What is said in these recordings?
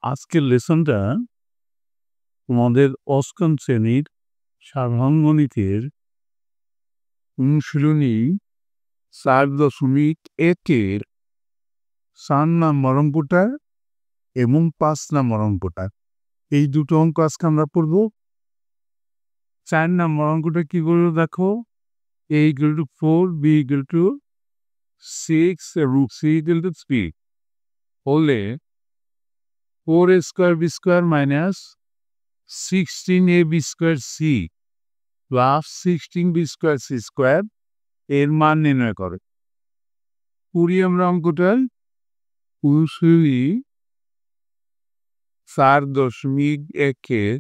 আজকের লেসনটা তোমাদের অষ্টম শ্রেণীর সাধারণ গণিতের অনুশীলনী 4.1-এর 4 নম্বর অঙ্কটা এবং 5 নম্বর অঙ্কটা, এই দুটো অঙ্ক আজকে আমরা পড়ব। 4 নম্বর অঙ্কটা কি বলবো দেখো, a = 4, b = 6 এবং c = 3 হলে 4a² - 16ab² c plus 16b²c² এর মান নির্ণয় করে। পুরি আমরা অঙ্কটার অনুশীলনী 4.1-এর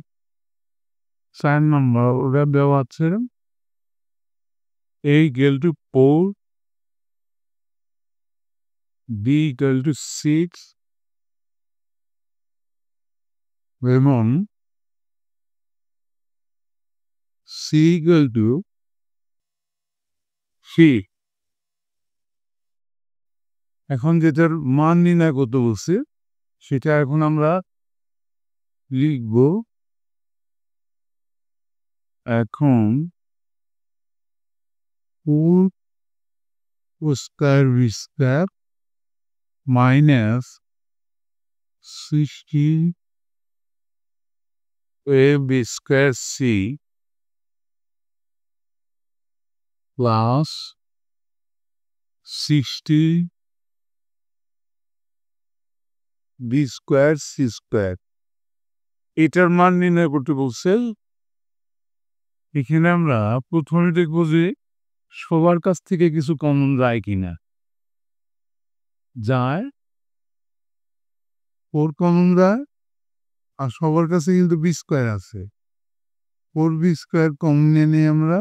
4 নম্বর ওটা দেওয়া আছে a = 4, b = 6 এবং c = 3। এখন যেটার মান নির্ণয় করতে বলছে সেটা এখন আমরা লিখব। এখন 4² - 16ab² c প্লাস 16b²c², এটার মান নির্ণয় করতে বলছে। এখানে আমরা প্রথমে দেখব যে সবার কাছ থেকে কিছু কমন যায় কিনা। যায় 4 কমন যায়, আর সবার কাছে কিন্তু b² আছে। 4b² কমন নিয়ে আমরা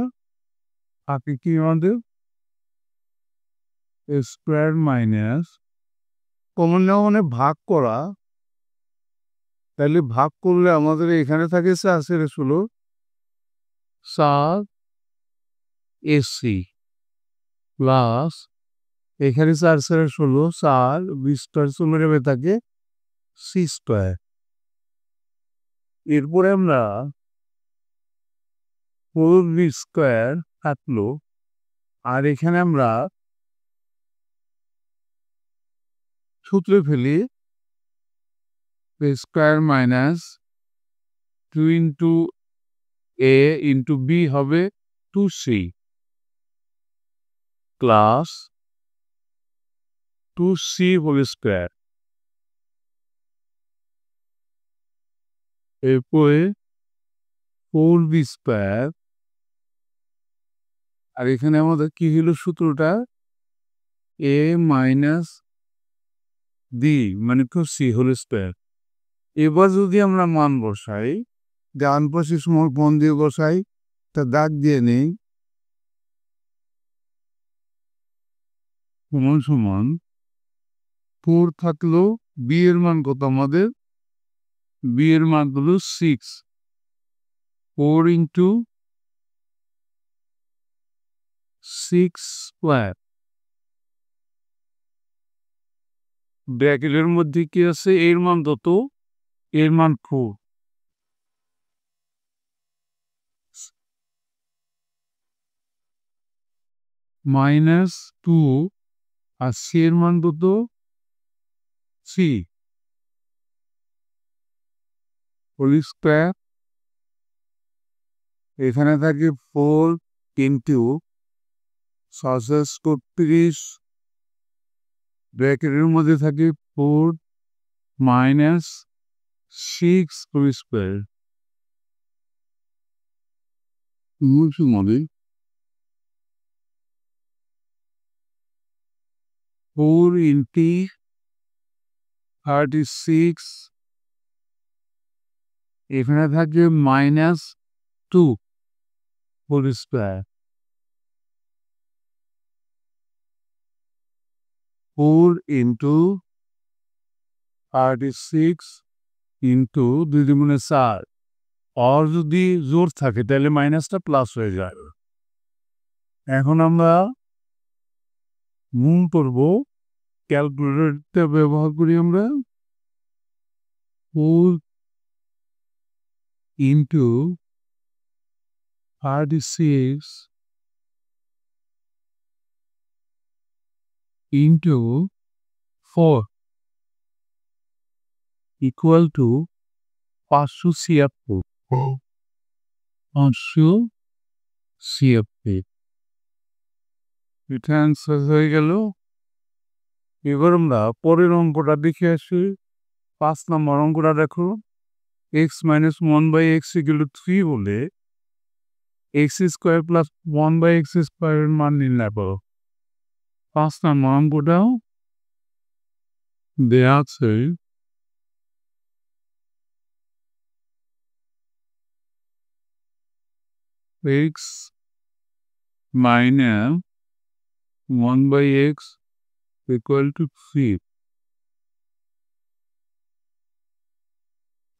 থাকে কি আমাদের a² মাইনাস কমন নেওয়া মানে ভাগ করা, তাহলে ভাগ করলে আমাদের এখানে থাকে 4 4ac প্লাস এখানে 4 b² চলে যাবে থাকে c²। এরপরে আমরা 4b² থাকলো, আর এখানে আমরা সূত্রে ফেলি a² - 2 a × b হবে 2c প্লাস 2c²। এরপরে 4b², আর এখানে আমাদের কি হলো সূত্রটা a - b মানে c²। এবার যদি আমরা মান বসাই, ডান পাশে সময় বন দিয়ে বসাই, তা দাগ দিয়ে নেই সমান 4 থাকলো, b এর মান কত আমাদের, b এর মান হলো 6, 4 × 6²। ব্র্যাকেটের মধ্যে কি আছে, এর মান কত, এর মান 4 -2, আর c এর মান কত 3 হোল²। এখানে থাকে 4 × 36, ব্র্যাকেটের মধ্যে থাকে 4 - 6² মনে 4 × 36, এখানে থাকে -2 হোল²। 4 × 36 × 2 × 4, আর যদি জোর থাকে তাহলে মাইনাসটা প্লাস হয়ে যায়। এখন আমরা গুণ করব, ক্যালকুলেটরটা ব্যবহার করি আমরা। 4 into 36 into 4 equal to 576 576 এটা অ্যান্সার হয়ে গেল। এবার আমরা পরের অঙ্কটা দেখে আসি। 5 নম্বর অঙ্কটা দেখো, x minus 1 by x equal to 3 বলে x square plus 1 by x square এর মান নির্ণয় করো। 5 নম্বর অঙ্কটাও দেয়া আছে x minus 1 by x equal to 3।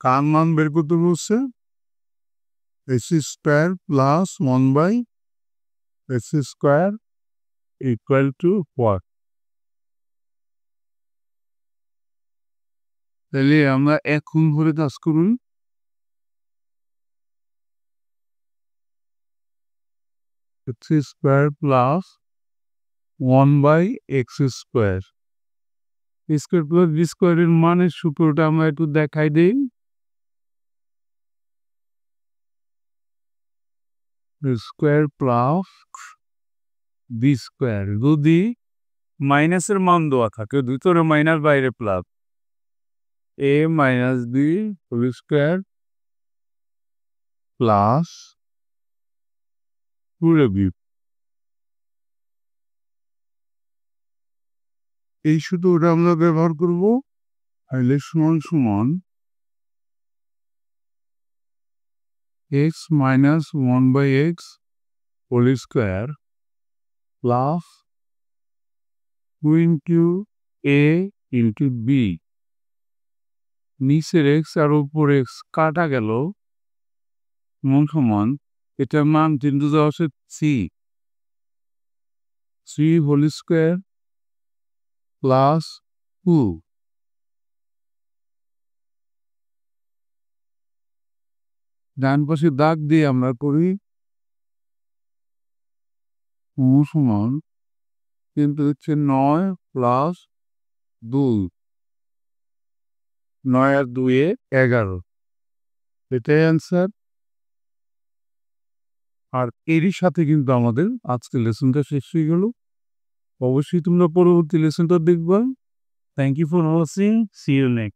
কার মান বের করতে বলছে? x square plus 1 by x square equal to what? তাহলে আমরা এখন ধরে কাজ করুন। x square plus 1 by x square square plus b square এর মানের সূত্রটা আমরা একটু দেখাই দিই। স্কোয়ার প্লাস বি স্কোয়ার, যদি মাইনাসের মান দেওয়া থাকে ভিতরে মাইনাস বাইরে plus, A minus B whole square plus 2ab। এই সূত্রটা আমরা ব্যবহার করব। তাহলে সমান সমান x minus 1 by x whole square plus 2 into a into b। নিচের x আর উপর x কাটা গেল, সমান সমান এটার মান কিন্তু দেওয়া আছে 3 হোল স্কোয়ার প্লাস 2। ডান পাশে দাগ দিয়ে আমরা করি সমান কিন্তু হচ্ছে 9 প্লাস 2, 9 আর 2 এ 11, এটাই অ্যান্সার। আর এরই সাথে কিন্তু আমাদের আজকের লেসনটা শেষ হয়ে গেল। অবশ্যই তোমরা পরবর্তী লেসনটা দেখবা। Thank you for watching, see you next.